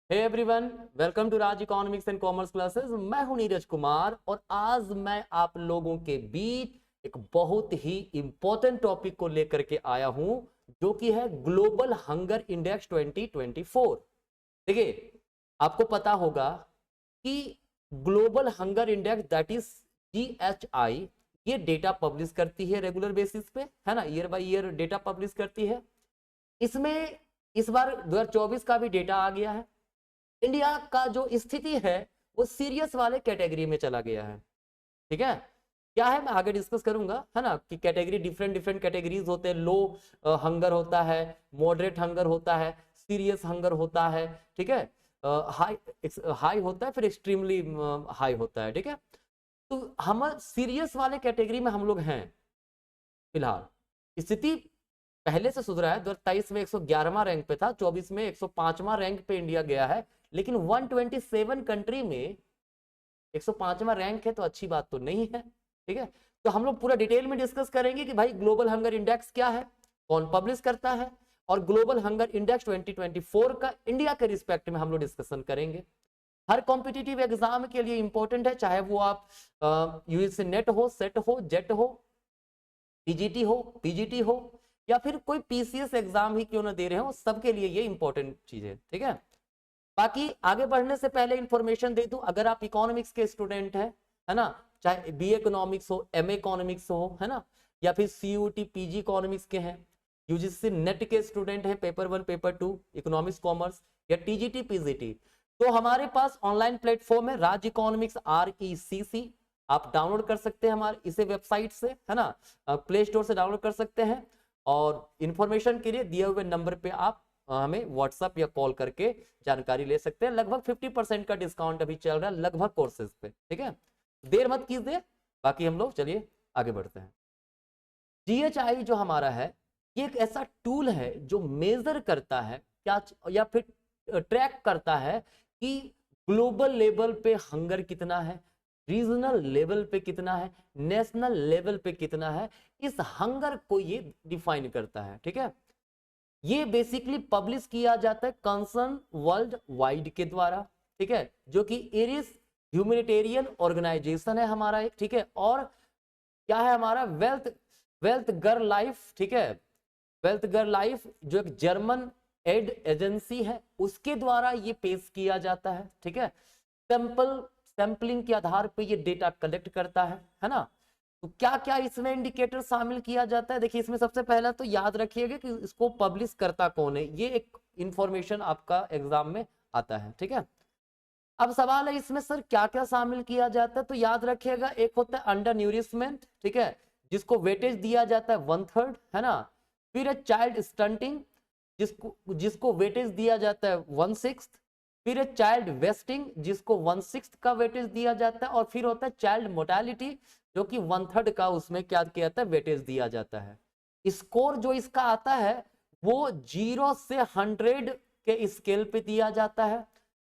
Hey everyone, welcome to Raj economics and commerce classes. मैं हूं नीरज कुमार और आज मैं आप लोगों के बीच एक बहुत ही इंपॉर्टेंट टॉपिक को लेकर के आया हूं, जो कि है ग्लोबल हंगर इंडेक्स 2024। देखिए, आपको पता होगा कि global hunger index that is GHI, ये डेटा पब्लिश करती है रेगुलर बेसिस पे, है ना, year by year data publish करती है। इसमें इस बार 2024 का भी डेटा आ गया है। इंडिया का जो स्थिति है वो सीरियस वाले कैटेगरी में चला गया है। ठीक है, क्या है मैं आगे डिस्कस करूंगा, है ना, कि कैटेगरी डिफरेंट डिफरेंट कैटेगरीज होते हैं। लो हंगर होता है, मॉडरेट हंगर होता है, सीरियस हंगर होता है, ठीक है, हाई हाई होता है, फिर एक्सट्रीमली हाई होता है। ठीक है, तो हम सीरियस वाले कैटेगरी में हम लोग हैं फिलहाल। स्थिति पहले से सुधरा है। 2023 में 111वां रैंक पे था, 24 में 105वां रैंक पे इंडिया गया है, लेकिन 127 कंट्री में 105वां रैंक है तो अच्छी बात तो नहीं है। ठीक है, तो हम लोग पूरा डिटेल में डिस्कस करेंगे कि भाई ग्लोबल हंगर इंडेक्स क्या है, कौन पब्लिश करता है, और ग्लोबल हंगर इंडेक्स 2024 का इंडिया के रिस्पेक्ट में हम लोग डिस्कशन करेंगे। हर कॉम्पिटिटिव एग्जाम के लिए इंपॉर्टेंट है, चाहे वो आप यूजीसी नेट हो, सेट हो, जेट हो, टीजीटी हो, पीजीटी हो, या फिर कोई पीसीएस एग्जाम ही क्यों ना दे रहे हो, सबके लिए ये इंपॉर्टेंट चीज है। ठीक है, बाकी आगे बढ़ने से पहले इंफॉर्मेशन दे दूं, अगर आप इकोनॉमिक्स के स्टूडेंट हैं, है ना, चाहे बी इकोनॉमिक्स हो, एमए इकोनॉमिक्स हो, है ना, या फिर सीयूटी पीजी इकोनॉमिक्स के हैं, यूजीसी नेट के स्टूडेंट हैं, पेपर 1 पेपर 2 इकोनॉमिक्स कॉमर्स, या टीजीटी पीजीटी, तो हमारे पास ऑनलाइन प्लेटफॉर्म है राज इकोनॉमिक्स RECC। आप डाउनलोड कर सकते हैं हमारे इसे वेबसाइट से, है ना, प्ले स्टोर से डाउनलोड कर सकते हैं। और इंफॉर्मेशन के लिए दिए हुए नंबर पे आप हमें व्हाट्सएप या कॉल करके जानकारी ले सकते हैं। लगभग 50% का डिस्काउंट अभी चल रहा है लगभग कोर्सेज पे। ठीक है, देर मत कीजिए, बाकी हम लोग चलिए आगे बढ़ते हैं। GHI जो हमारा है, ये एक ऐसा टूल है जो मेजर करता है क्या, या फिर ट्रैक करता है कि ग्लोबल लेवल पे हंगर कितना है, रीजनल लेवल पे कितना है, नेशनल लेवल पे कितना है। इस हंगर को ये डिफाइन करता है। ठीक है, ये बेसिकली पब्लिश किया जाता है कंसर्न वर्ल्ड वाइड के द्वारा। ठीक है, जो कि इरिस ह्यूमैनिटेरियन ऑर्गेनाइजेशन है हमारा एक। ठीक है, और क्या है हमारा, वेल्थ वेल्थ गर्ल लाइफ। ठीक है, वेल्थ गर्ल लाइफ जो एक जर्मन एड एजेंसी है, उसके द्वारा ये पेश किया जाता है। ठीक है, सैंपलिंग के आधार पे ये डेटा कलेक्ट करता है ना। तो क्या क्या इसमें इंडिकेटर शामिल किया जाता है, देखिए इसमें सबसे पहला तो याद रखिएगा कि इसको पब्लिश करता कौन है, ये एक इंफॉर्मेशन आपका एग्जाम में आता है। ठीक है, अब सवाल है इसमें सर क्या क्या शामिल किया जाता है, तो याद रखिएगा एक होता है अंडर न्यूरिशमेंट, ठीक है, जिसको वेटेज दिया जाता है 1/3, है ना। फिर है चाइल्ड स्टंटिंग, जिसको जिसको वेटेज दिया जाता है 1/6। फिर है चाइल्ड वेस्टिंग, जिसको 1/6 का वेटेज दिया जाता है। और फिर होता है चाइल्ड मोर्टालिटी, जो कि 1/3 का उसमें क्या किया जाता है, वेटेज दिया जाता है। स्कोर जो इसका आता है वो 0 से 100 के स्केल पे दिया जाता है।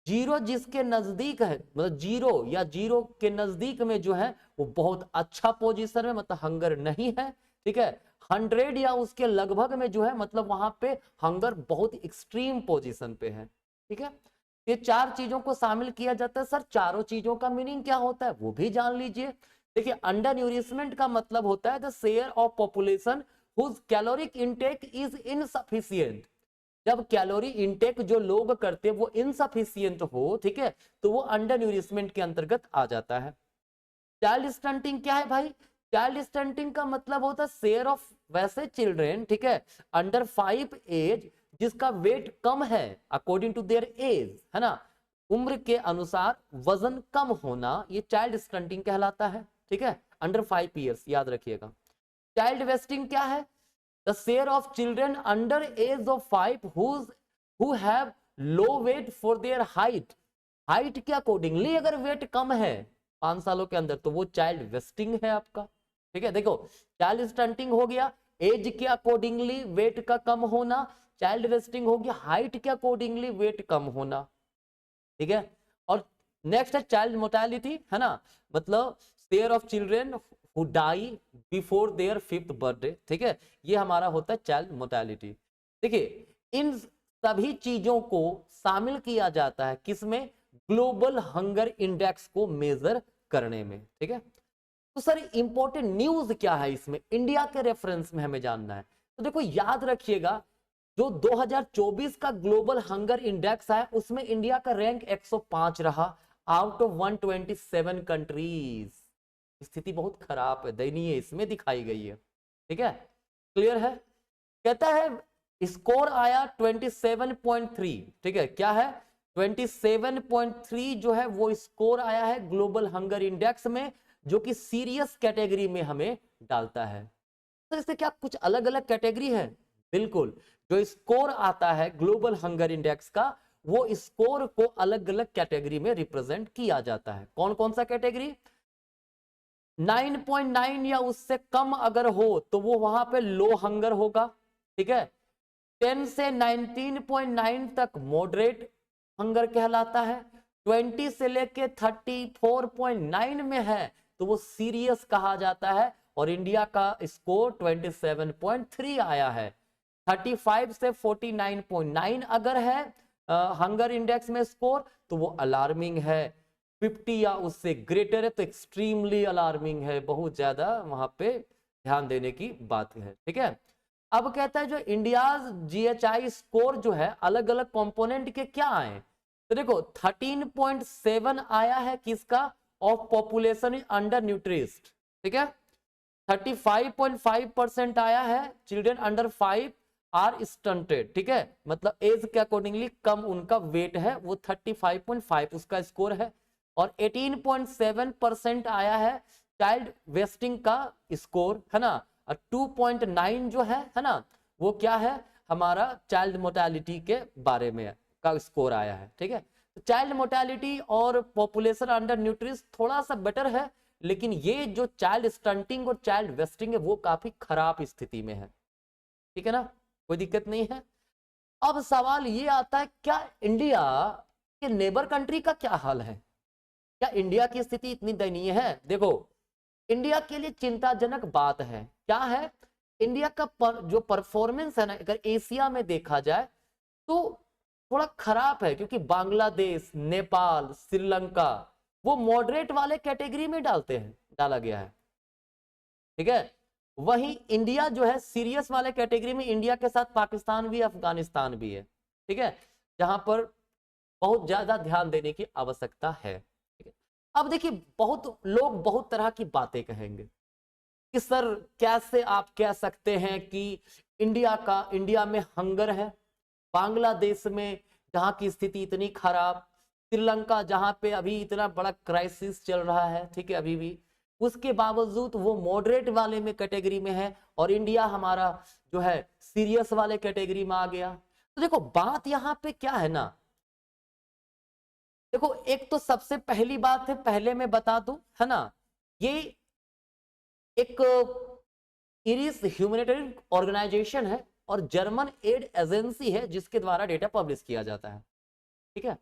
0 जिसके नजदीक है, मतलब 0 या 0 के नजदीक में जो है वो बहुत अच्छा पोजीशन में, मतलब हंगर नहीं है। ठीक है, 100 या उसके लगभग में जो है, मतलब वहां पे हंगर बहुत एक्सट्रीम पोजीशन पे है। ठीक है, ये 4 चीजों को शामिल किया जाता है। सर चारों चीजों का मीनिंग क्या होता है वो भी जान लीजिए। देखिए, अंडर न्यूरिशमेंट का मतलब होता है the share of population whose caloric intake is insufficient. जब कैलोरी इनटेक जो लोग करते हैं वो इनसफिशिएंट हो, ठीक है, तो वो अंडर न्यूरिशमेंट के अंतर्गत आ जाता है। चाइल्ड स्टंटिंग क्या है भाई, चाइल्ड स्टंटिंग का मतलब होता है शेयर ऑफ वैसे चिल्ड्रेन, ठीक है, अंडर 5 एज, जिसका वेट कम है अकॉर्डिंग टू देयर एज, है ना, उम्र के अनुसार वजन कम होना, ये चाइल्ड स्टंटिंग कहलाता है। ठीक है, अंडर 5 ईयर्स, याद रखिएगा। चाइल्ड वेस्टिंग क्या है, the share of children under age of 5 who have low weight for their height, height के अकॉर्डिंगली अगर वेट कम है 5 सालों के अंदर तो वो चाइल्ड वेस्टिंग है आपका। ठीक है, देखो चाइल्ड स्टंटिंग हो गया, एज के अकॉर्डिंगली वेट का कम होना, चाइल्ड वेस्टिंग हो गया, हाइट के अकॉर्डिंगली वेट कम होना। ठीक है, और नेक्स्ट है चाइल्ड मोर्टालिटी, है ना, मतलब share of children who die before their 5th birthday. ठीक है, ये हमारा होता है चाइल्ड मोर्टालिटी। देखिए इन सभी चीजों को शामिल किया जाता है किसमें, ग्लोबल हंगर इंडेक्स को मेजर करने में। ठीक है, तो सर इंपॉर्टेंट न्यूज क्या है इसमें, इंडिया के रेफरेंस में हमें जानना है। तो देखो याद रखिएगा, जो 2024 का ग्लोबल हंगर इंडेक्स है उसमें इंडिया का रैंक 105 रहा आउट ऑफ 127 कंट्रीज। स्थिति बहुत खराब है, दयनीय इसमें दिखाई गई है। ठीक है, क्लियर है। कहता है स्कोर आया 27.3। ठीक है, क्या है 27.3 जो है वो स्कोर आया है ग्लोबल हंगर इंडेक्स में, जो कि सीरियस कैटेगरी में हमें डालता है। तो इससे क्या कुछ अलग अलग कैटेगरी है, बिल्कुल। जो स्कोर आता है ग्लोबल हंगर इंडेक्स का, वो स्कोर को अलग अलग कैटेगरी में रिप्रेजेंट किया जाता है। कौन कौन सा कैटेगरी, 9.9 या उससे कम अगर हो तो वो वहां पे लो हंगर होगा। ठीक है, 10 से 19.9 तक मॉडरेट हंगर कहलाता है। 20 से लेके 34.9 में है तो वो सीरियस कहा जाता है, और इंडिया का स्कोर 27.3 आया है। 35 से 49.9 अगर है हंगर इंडेक्स में स्कोर तो वो अलार्मिंग है। 50 या उससे ग्रेटर है तो एक्सट्रीमली अलार्मिंग है, बहुत ज्यादा वहां पे ध्यान देने की बात है। ठीक है, अब कहता है जो इंडिया जीएचआई स्कोर जो है अलग अलग कंपोनेंट के क्या आए, तो देखो 13.7 आया है किसका, ऑफ पॉपुलेशन अंडर न्यूट्रिस्ट। ठीक है, 35.5% आया है चिल्ड्रन अंडर 5 आर स्टंटेड। ठीक है, मतलब एज के अकॉर्डिंगली कम उनका वेट है, वो 35.5 उसका स्कोर है। और 18.7% आया है चाइल्ड वेस्टिंग का स्कोर, है ना। और 2.9 जो है ना, वो क्या है हमारा चाइल्ड मोर्टेलिटी के बारे में का स्कोर आया है। ठीक है, तो चाइल्ड मोर्टेलिटी और पॉपुलेशन अंडर न्यूट्रिश थोड़ा सा बेटर है, लेकिन ये जो चाइल्ड स्टंटिंग और चाइल्ड वेस्टिंग है वो काफी खराब स्थिति में है। ठीक है ना, कोई दिक्कत नहीं है। अब सवाल ये आता है, क्या इंडिया के नेबर कंट्री का क्या हाल है, क्या इंडिया की स्थिति इतनी दयनीय है। देखो इंडिया के लिए चिंताजनक बात है, क्या है, इंडिया का जो परफॉर्मेंस है ना, अगर एशिया में देखा जाए तो थोड़ा खराब है, क्योंकि बांग्लादेश, नेपाल, श्रीलंका वो मॉडरेट वाले कैटेगरी में डाला गया है। ठीक है, वहीं इंडिया जो है सीरियस वाले कैटेगरी में, इंडिया के साथ पाकिस्तान भी, अफगानिस्तान भी है। ठीक है, जहां पर बहुत ज्यादा ध्यान देने की आवश्यकता है। ठीक है, अब देखिए बहुत लोग बहुत तरह की बातें कहेंगे कि सर कैसे आप कह सकते हैं कि इंडिया में हंगर है, बांग्लादेश में जहां की स्थिति इतनी खराब, श्रीलंका जहां पे अभी इतना बड़ा क्राइसिस चल रहा है, ठीक है अभी भी, उसके बावजूद वो मॉडरेट वाले में कैटेगरी में है, और इंडिया हमारा जो है सीरियस वाले कैटेगरी में आ गया। तो देखो बात यहां पे क्या है ना, देखो एक तो सबसे पहली बात है, पहले मैं बता दूं, है ना, ये एक इरिस ह्यूमैनिटेरियन ऑर्गेनाइजेशन है और जर्मन एड एजेंसी है जिसके द्वारा डेटा पब्लिश किया जाता है। ठीक है,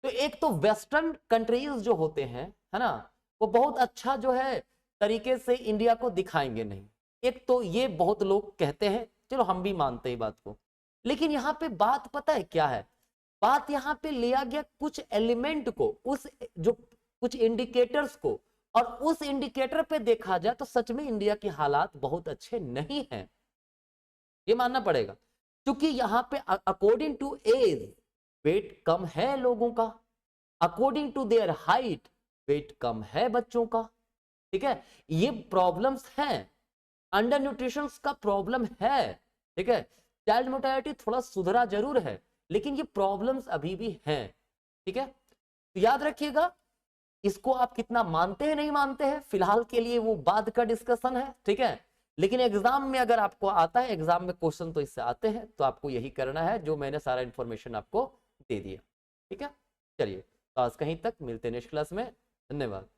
तो एक तो वेस्टर्न कंट्रीज जो होते हैं, है ना, वो बहुत अच्छा जो है तरीके से इंडिया को दिखाएंगे नहीं। एक तो ये बहुत लोग कहते हैं, चलो हम भी मानते हैं बात को, लेकिन यहाँ पे बात पता है क्या है, बात यहाँ पे लिया गया कुछ एलिमेंट को, उस जो कुछ इंडिकेटर्स को, और उस इंडिकेटर पे देखा जाए तो सच में इंडिया के हालात बहुत अच्छे नहीं हैं, ये मानना पड़ेगा। क्योंकि यहाँ पे अकॉर्डिंग टू एज वेट कम है लोगों का, according to their height weight कम है बच्चों का। ठीक है, ये प्रॉब्लम्स हैं, अंडर न्यूट्रिशन का प्रॉब्लम है। ठीक है, चाइल्ड मोर्टेलिटी थोड़ा सुधरा जरूर है, लेकिन ये प्रॉब्लम्स अभी भी हैं। ठीक है, तो याद रखिएगा, इसको आप कितना मानते हैं नहीं मानते हैं फिलहाल के लिए वो बाद का डिस्कशन है। ठीक है, लेकिन एग्जाम में अगर आपको आता है, एग्जाम में क्वेश्चन तो इससे आते हैं, तो आपको यही करना है जो मैंने सारा इंफॉर्मेशन आपको दे दिया। ठीक है, चलिए तो आज कहीं तक, मिलते हैं नेक्स्ट क्लास में, धन्यवाद।